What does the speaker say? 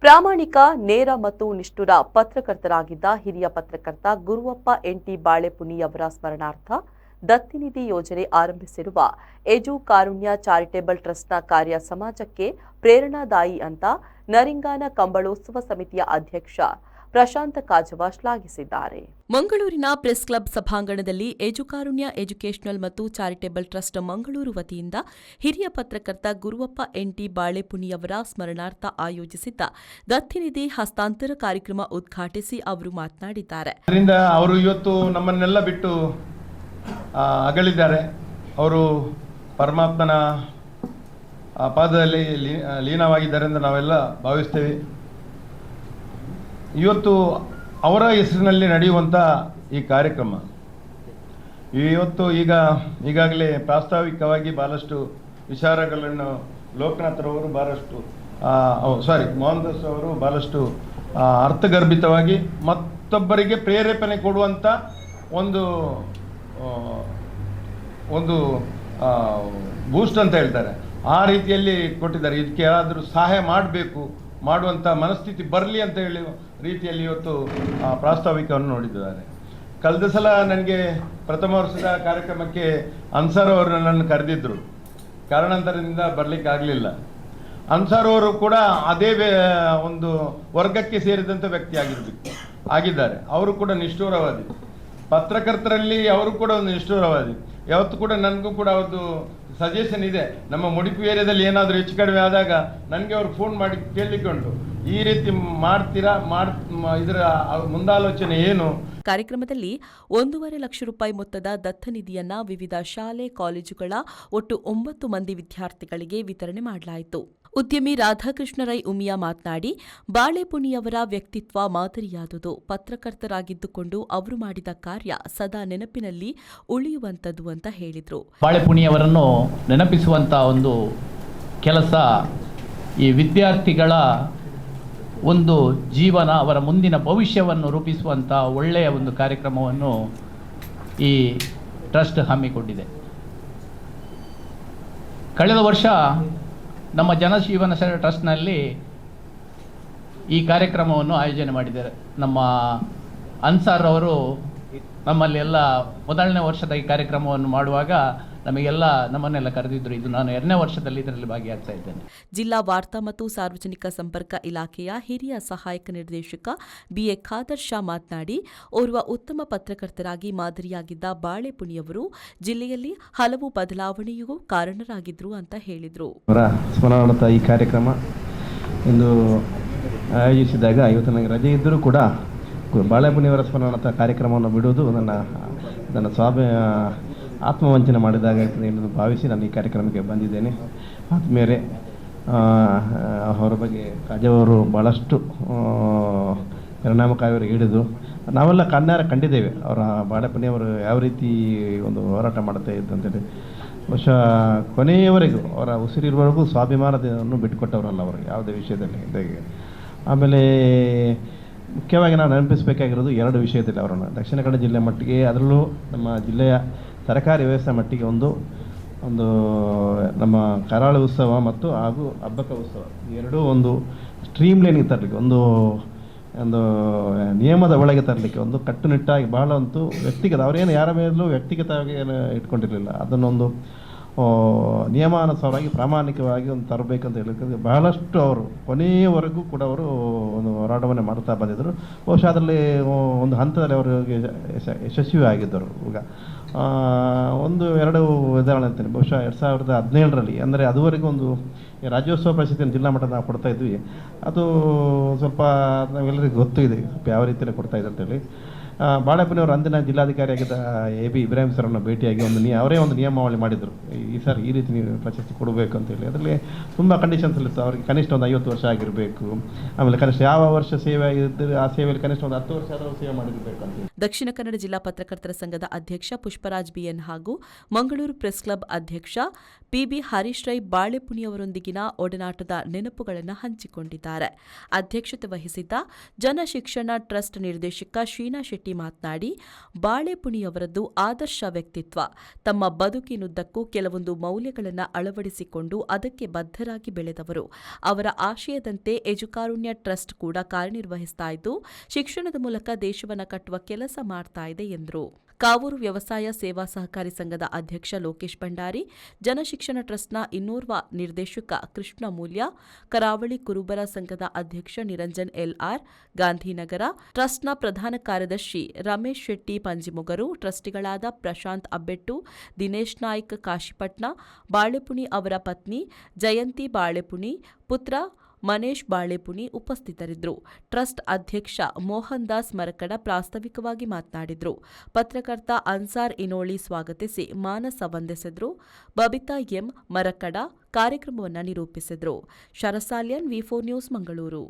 ಪ್ರಾಮಾಣಿಕ, ನೇರ ಮತ್ತು ನಿಷ್ಠುರ ಪತ್ರಕರ್ತರಾಗಿದ್ದ ಹಿರಿಯ ಪತ್ರಕರ್ತ ಗುರುವಪ್ಪ ಎನ್.ಟಿ. ಬಾಳೆಪುನಿಯವರ ಸ್ಮರಣಾರ್ಥ ದತ್ತಿನಿಧಿ ಯೋಜನೆ ಆರಂಭಿಸಿರುವ ಎಜು ಕಾರುಣ್ಯ ಚಾರಿಟೇಬಲ್ ಟ್ರಸ್ಟ್ನ ಕಾರ್ಯ ಸಮಾಜಕ್ಕೆ ಪ್ರೇರಣಾದಾಯಿ ಅಂತ ನರಿಂಗಾನ ಕಂಬಳೋತ್ಸವ ಸಮಿತಿಯ ಅಧ್ಯಕ್ಷ ಪ್ರಶಾಂತ ಕಾಜವ ಶ್ಲಾಘಿಸಿದ್ದಾರೆ. ಮಂಗಳೂರಿನ ಪ್ರೆಸ್ ಕ್ಲಬ್ ಸಭಾಂಗಣದಲ್ಲಿ ಎಜುಕಾರುಣ್ಯ ಎಜುಕೇಷನಲ್ ಮತ್ತು ಚಾರಿಟೇಬಲ್ ಟ್ರಸ್ಟ್ ಮಂಗಳೂರು ವತಿಯಿಂದ ಹಿರಿಯ ಪತ್ರಕರ್ತ ಗುರುವಪ್ಪ ಎನ್.ಟಿ. ಬಾಳೆಪುನಿಯವರ ಸ್ಮರಣಾರ್ಥ ಆಯೋಜಿಸಿದ್ದ ದತ್ತಿನಿಧಿ ಹಸ್ತಾಂತರ ಕಾರ್ಯಕ್ರಮ ಉದ್ಘಾಟಿಸಿ ಅವರು ಮಾತನಾಡಿದ್ದಾರೆ. ಅವರು ಇವತ್ತು ನಮ್ಮನ್ನೆಲ್ಲ ಬಿಟ್ಟು ಅಗಲಿದ್ದಾರೆ. ಅವರು ಪರಮಾತ್ಮನ ಪಾದದಲ್ಲಿ ಲೀನವಾಗಿದ್ದಾರೆ ಎಂದು ನಾವೆಲ್ಲ ಭಾವಿಸ್ತೇವೆ. ಇವತ್ತು ಅವರ ಹೆಸರಿನಲ್ಲಿ ನಡೆಯುವಂಥ ಈ ಕಾರ್ಯಕ್ರಮ ಇವತ್ತು ಈಗಾಗಲೇ ಪ್ರಾಸ್ತಾವಿಕವಾಗಿ ಬಹಳಷ್ಟು ವಿಚಾರಗಳನ್ನು ಲೋಕನಾಥರವರು ಮೋಹನ್ ದಾಸ್ ಅವರು ಬಹಳಷ್ಟು ಅರ್ಥಗರ್ಭಿತವಾಗಿ ಮತ್ತೊಬ್ಬರಿಗೆ ಪ್ರೇರೇಪಣೆ ಕೊಡುವಂಥ ಒಂದು ಬೂಸ್ಟ್ ಅಂತ ಹೇಳ್ತಾರೆ, ಆ ರೀತಿಯಲ್ಲಿ ಕೊಟ್ಟಿದ್ದಾರೆ. ಇದಕ್ಕೆ ಯಾರಾದರೂ ಸಹಾಯ ಮಾಡುವಂಥ ಮನಸ್ಥಿತಿ ಬರಲಿ ಅಂತ ಹೇಳಿ ರೀತಿಯಲ್ಲಿ ಇವತ್ತು ಪ್ರಾಸ್ತಾವಿಕವನ್ನು ನೋಡಿದ್ದಾರೆ. ಕಳೆದ ಸಲ ನನಗೆ ಪ್ರಥಮ ವರ್ಷದ ಕಾರ್ಯಕ್ರಮಕ್ಕೆ ಅನ್ಸಾರ್ ಅವರು ನನ್ನನ್ನು ಕರೆದಿದ್ದರು. ಕಾರಣಾಂತರದಿಂದ ಬರಲಿಕ್ಕೆ ಆಗಲಿಲ್ಲ. ಅನ್ಸಾರ್ ಅವರು ಕೂಡ ಅದೇ ಒಂದು ವರ್ಗಕ್ಕೆ ಸೇರಿದಂಥ ವ್ಯಕ್ತಿ ಆಗಿದ್ದಾರೆ. ಅವರು ಕೂಡ ನಿಷ್ಠುರವಾದಿ ಪತ್ರಕರ್ತರಲ್ಲಿ, ಅವರು ಕೂಡ ಒಂದು ನಿಷ್ಠುರವಾದಿ. ಯಾವತ್ತು ಕೂಡ ನನಗೂ ಕೂಡ ಅವ್ರದ್ದು ಸಜೆಷನ್ ಇದೆ. ನಮ್ಮ ಮುಡಿಪು ಏರಿಯಾದಲ್ಲಿ ಏನಾದರೂ ಹೆಚ್ಚು ಕಡಿಮೆ ಆದಾಗ ನನಗೆ ಅವ್ರು ಫೋನ್ ಮಾಡಿ ಕೇಳಲಿಕ್ಕೆ ಉಂಟು, ಈ ರೀತಿ ಮಾಡ್ತೀರಾ, ಇದರ ಮುಂದಾಲೋಚನೆ ಏನು? ಕಾರ್ಯಕ್ರಮದಲ್ಲಿ 1.5 ಲಕ್ಷ ರೂಪಾಯಿ ಮೊತ್ತದ ದತ್ತನಿಧಿಯನ್ನ ವಿವಿಧ ಶಾಲೆ ಕಾಲೇಜುಗಳ ಒಟ್ಟು 9 ಮಂದಿ ವಿದ್ಯಾರ್ಥಿಗಳಿಗೆ ವಿತರಣೆ ಮಾಡಲಾಯಿತು. ಉದ್ಯಮಿ ರಾಧಾಕೃಷ್ಣ ರೈ ಉಮಿಯಾ ಮಾತನಾಡಿ, ಬಾಳೆಪುನಿಯವರ ವ್ಯಕ್ತಿತ್ವ ಮಾದರಿಯಾದುದು. ಪತ್ರಕರ್ತರಾಗಿದ್ದುಕೊಂಡು ಅವರು ಮಾಡಿದ ಕಾರ್ಯ ಸದಾ ನೆನಪಿನಲ್ಲಿ ಉಳಿಯುವಂಥದ್ದು ಅಂತ ಹೇಳಿದರು. ಬಾಳೆಪುನಿಯವರನ್ನು ನೆನಪಿಸುವಂಥ ಒಂದು ಕೆಲಸ ಈ ವಿದ್ಯಾರ್ಥಿಗಳ ಒಂದು ಜೀವನ, ಅವರ ಮುಂದಿನ ಭವಿಷ್ಯವನ್ನು ರೂಪಿಸುವಂಥ ಒಳ್ಳೆಯ ಒಂದು ಕಾರ್ಯಕ್ರಮವನ್ನು ಈ ಟ್ರಸ್ಟ್ ಹಮ್ಮಿಕೊಂಡಿದೆ. ಕಳೆದ ವರ್ಷ ನಮ್ಮ ಜನಜೀವನ ಟ್ರಸ್ಟ್ನಲ್ಲಿ ಈ ಕಾರ್ಯಕ್ರಮವನ್ನು ಆಯೋಜನೆ ಮಾಡಿದ್ದಾರೆ. ನಮ್ಮ ಅನ್ಸಾರ್ ಅವರು ನಮ್ಮಲ್ಲಿ ಎಲ್ಲ ಮೊದಲನೇ ವರ್ಷದ ಈ ಕಾರ್ಯಕ್ರಮವನ್ನು ಮಾಡುವಾಗ ನಮ್ಮನ್ನೆಲ್ಲ ಕರೆದಿದ್ದರು. ಇದು ನಾನು 2ನೇ ವರ್ಷದಲ್ಲಿ ಇದರಲ್ಲಿ ಭಾಗಿಯಾಗ್ತಾ ಇದ್ದೇನೆ. ಜಿಲ್ಲಾ ವಾರ್ತಾ ಮತ್ತು ಸಾರ್ವಜನಿಕ ಸಂಪರ್ಕ ಇಲಾಖೆಯ ಹಿರಿಯ ಸಹಾಯಕ ನಿರ್ದೇಶಕ ಬಿಎ ಖಾದರ್ ಶಾ ಮಾತನಾಡಿ, ಓರ್ವ ಉತ್ತಮ ಪತ್ರಕರ್ತರಾಗಿ ಮಾದರಿಯಾಗಿದ್ದ ಬಾಳೆಪುನಿಯವರು ಜಿಲ್ಲೆಯಲ್ಲಿ ಹಲವು ಬದಲಾವಣೆಗೂ ಕಾರಣರಾಗಿದ್ರು ಅಂತ ಹೇಳಿದರು. ಸ್ಮರಣಾರ್ಥ ಈ ಕಾರ್ಯಕ್ರಮ ಇಂದು ಆಯೋಜಿಸಿದಾಗ ಇವತ್ತು ನನಗೆ ರಜೆ ಇದ್ದರೂ ಕೂಡ ಬಾಳೆಪುನಿಯವರ ಸ್ಮರಣಾರ್ಥ ಕಾರ್ಯಕ್ರಮವನ್ನು ಬಿಡುವುದು ನನ್ನ ಆತ್ಮವಂಚನೆ ಮಾಡಿದಾಗ ಎಂದು ಭಾವಿಸಿ ನಾನು ಈ ಕಾರ್ಯಕ್ರಮಕ್ಕೆ ಬಂದಿದ್ದೇನೆ. ಆದಮೇಲೆ ಅವರ ಬಗ್ಗೆ ಕಾಜವರು ಭಾಳಷ್ಟು ಪರಿಣಾಮಕಾರಿಯಾಗಿ ಹಿಡಿದು ನಾವೆಲ್ಲ ಕಂಡಿದ್ದೇವೆ. ಅವರ ಬಾಳೆಪುನಿಯವರು ಯಾವ ರೀತಿ ಒಂದು ಹೋರಾಟ ಮಾಡ್ತಾ ಇದ್ದು ಅಂತೇಳಿ. ಬಹುಶಃ ಕೊನೆಯವರೆಗೂ ಅವರ ಉಸಿರಿರುವವರೆಗೂ ಸ್ವಾಭಿಮಾನವನ್ನು ಬಿಟ್ಟುಕೊಟ್ಟವರಲ್ಲ ಅವರು ಯಾವುದೇ ವಿಷಯದಲ್ಲಿ ಇದ್ದಾಗೆ. ಆಮೇಲೆ ಮುಖ್ಯವಾಗಿ ನಾವು ನೆನಪಿಸಬೇಕಾಗಿರೋದು 2 ವಿಷಯದಲ್ಲಿ ಅವರನ್ನು ದಕ್ಷಿಣ ಕನ್ನಡ ಜಿಲ್ಲೆ ಮಟ್ಟಿಗೆ, ಅದರಲ್ಲೂ ನಮ್ಮ ಜಿಲ್ಲೆಯ ಸರ್ಕಾರಿ ವ್ಯವಸ್ಥೆ ಮಟ್ಟಿಗೆ ಒಂದು ನಮ್ಮ ಕರಾಳ ಉತ್ಸವ ಮತ್ತು ಹಾಗೂ ಹಬ್ಬಕ ಉತ್ಸವ ಎರಡೂ ಒಂದು ಸ್ಟ್ರೀಮ್ ಲೈನ್ಗೆ ತರಲಿಕ್ಕೆ, ಒಂದು ನಿಯಮದ ಒಳಗೆ ತರಲಿಕ್ಕೆ, ಒಂದು ಕಟ್ಟುನಿಟ್ಟಾಗಿ ಬಹಳ ಅಂತೂ ವ್ಯಕ್ತಿಗತ, ಅವರೇನು ಯಾರ ಮೇಲೂ ವ್ಯಕ್ತಿಗತವಾಗಿ ಏನು ಇಟ್ಕೊಂಡಿರಲಿಲ್ಲ. ಅದನ್ನೊಂದು ನಿಯಮಾನುಸಾರವಾಗಿ ಪ್ರಾಮಾಣಿಕವಾಗಿ ಒಂದು ತರಬೇಕಂತ ಹೇಳಿದ್ರೆ ಬಹಳಷ್ಟು ಅವರು ಕೊನೆಯವರೆಗೂ ಕೂಡ ಅವರು ಒಂದು ಹೋರಾಟವನ್ನೇ ಮಾಡ್ತಾ ಬಂದಿದ್ದರು. ಬಹುಶಃ ಅದರಲ್ಲಿ ಒಂದು ಹಂತದಲ್ಲಿ ಅವರಿಗೆ ಯಶಸ್ವಿ ಆಗಿದ್ದರು. ಈಗ 1-2 ಉದಾಹರಣೆ ಅಂತೀನಿ. ಬಹುಶಃ 2017ರಲ್ಲಿ, ಅಂದರೆ ಅದುವರೆಗೂ ಒಂದು ರಾಜ್ಯೋತ್ಸವ ಪ್ರಶಸ್ತಿಯನ್ನು ಜಿಲ್ಲಾ ಮಟ್ಟದ ನಾವು ಕೊಡ್ತಾ ಇದ್ವಿ. ಅದು ಸ್ವಲ್ಪ ನಾವೆಲ್ಲರಿಗೂ ಗೊತ್ತು ಇದೆ ಯಾವ ರೀತಿಯಲ್ಲಿ ಕೊಡ್ತಾ ಇದೆ ಅಂತೇಳಿ. ಬಾಳೆಪುನಿಯವರು ಅಂದಿನ ಜಿಲ್ಲಾಧಿಕಾರಿಯಾಗಿದ್ದ AB ಇಬ್ರಾಹಿಂ ಸರ್ರನ್ನು ಭೇಟಿಯಾಗಿ ಅವರೇ ಒಂದು ನಿಯಮಾವಳಿ ಮಾಡಿದರು. ಈ ರೀತಿ ನೀವು ಪ್ರಶಸ್ತಿ ಕೊಡಬೇಕು ಅಂತೇಳಿ. ಅದರಲ್ಲಿ ತುಂಬ ಕಂಡೀಷನ್ಸ್ ಇತ್ತು. ಅವರಿಗೆ ಕನಿಷ್ಠ ಒಂದು 50 ವರ್ಷ ಆಗಿರಬೇಕು. ಆಮೇಲೆ ಕನಿಷ್ಠ ಯಾವ ವರ್ಷ ಸೇವೆ ಆಗಿದ್ದರೆ ಆ ಸೇವೆಯಲ್ಲಿ ಕನಿಷ್ಠ ಒಂದು 10 ವರ್ಷ ಆದರೂ ಸೇವೆ ಮಾಡಿರಬೇಕು ಅಂತೇಳಿ. ದಕ್ಷಿಣ ಕನ್ನಡ ಜಿಲ್ಲಾ ಪತ್ರಕರ್ತರ ಸಂಘದ ಅಧ್ಯಕ್ಷ ಪುಷ್ಪರಾಜ್ ಬಿಎನ್ ಹಾಗೂ ಮಂಗಳೂರು ಪ್ರೆಸ್ ಕ್ಲಬ್ ಅಧ್ಯಕ್ಷ ಪಿಬಿ ಹರೀಶ್ ರೈ ಬಾಳೆಪುಣಿಯವರೊಂದಿಗಿನ ಒಡನಾಟದ ನೆನಪುಗಳನ್ನು ಹಂಚಿಕೊಂಡಿದ್ದಾರೆ. ಅಧ್ಯಕ್ಷತೆ ವಹಿಸಿದ್ದ ಜನಶಿಕ್ಷಣ ಟ್ರಸ್ಟ್ ನಿರ್ದೇಶಕ ಶ್ರೀನಾ ಶೆಟ್ಟಿ ಮಾತನಾಡಿ, ಬಾಳೆಪುಣಿಯವರದ್ದು ಆದರ್ಶ ವ್ಯಕ್ತಿತ್ವ. ತಮ್ಮ ಬದುಕಿನುದ್ದಕ್ಕೂ ಕೆಲವೊಂದು ಮೌಲ್ಯಗಳನ್ನು ಅಳವಡಿಸಿಕೊಂಡು ಅದಕ್ಕೆ ಬದ್ಧರಾಗಿ ಬೆಳೆದವರು. ಅವರ ಆಶಯದಂತೆ ಎಜುಕಾರುಣ್ಯ ಟ್ರಸ್ಟ್ ಕೂಡ ಕಾರ್ಯನಿರ್ವಹಿಸ್ತಾ ಇದ್ದು, ಶಿಕ್ಷಣದ ಮೂಲಕ ದೇಶವನ್ನು ಕಟ್ಟುವ ಕೆಲಸ ಮಾಡ್ತಾ ಇದೆ ಎಂದರು. ಕಾವೂರು ವ್ಯವಸಾಯ ಸೇವಾ ಸಹಕಾರಿ ಸಂಘದ ಅಧ್ಯಕ್ಷ ಲೋಕೇಶ್ ಭಂಡಾರಿ, ಜನಶಿಕ್ಷಣ ಟ್ರಸ್ಟ್ನ ಇನ್ನೋರ್ವ ನಿರ್ದೇಶಕ ಕೃಷ್ಣ ಮೂಲ್ಯ, ಕರಾವಳಿ ಕುರುಬರ ಸಂಘದ ಅಧ್ಯಕ್ಷ ನಿರಂಜನ್ ಎಲ್ಆರ್ ಗಾಂಧಿನಗರ, ಟ್ರಸ್ಟ್ನ ಪ್ರಧಾನ ಕಾರ್ಯದರ್ಶಿ ರಮೇಶ್ ಶೆಟ್ಟಿ ಪಂಜಿಮೊಗರು, ಟ್ರಸ್ಟಿಗಳಾದ ಪ್ರಶಾಂತ್ ಅಬ್ಬೆಟ್ಟು, ದಿನೇಶ್ ನಾಯ್ಕ್ ಕಾಶಿಪಟ್ನ, ಬಾಳೆಪುಣಿ ಅವರ ಪತ್ನಿ ಜಯಂತಿ ಬಾಳೆಪುಣಿ, ಪುತ್ರ ಮನೇಶ್ ಬಾಳೆಪುಣಿ ಉಪಸ್ಥಿತರಿದ್ದರು. ಟ್ರಸ್ಟ್ ಅಧ್ಯಕ್ಷ ಮೋಹನ್ ದಾಸ್ ಮರಕಡ ಪ್ರಾಸ್ತಾವಿಕವಾಗಿ ಮಾತನಾಡಿದರು. ಪತ್ರಕರ್ತ ಅನ್ಸಾರ್ ಇನೋಳಿ ಸ್ವಾಗತಿಸಿ ಮಾನಸ ವಂದಿಸಿದರು. ಬಬಿತಾ ಎಂ ಮರಕಡ ಕಾರ್ಯಕ್ರಮವನ್ನು ನಿರೂಪಿಸಿದರು. ಶರಸಾಲ್ಯನ್ ವಿ4 ನ್ಯೂಸ್ ಮಂಗಳೂರು.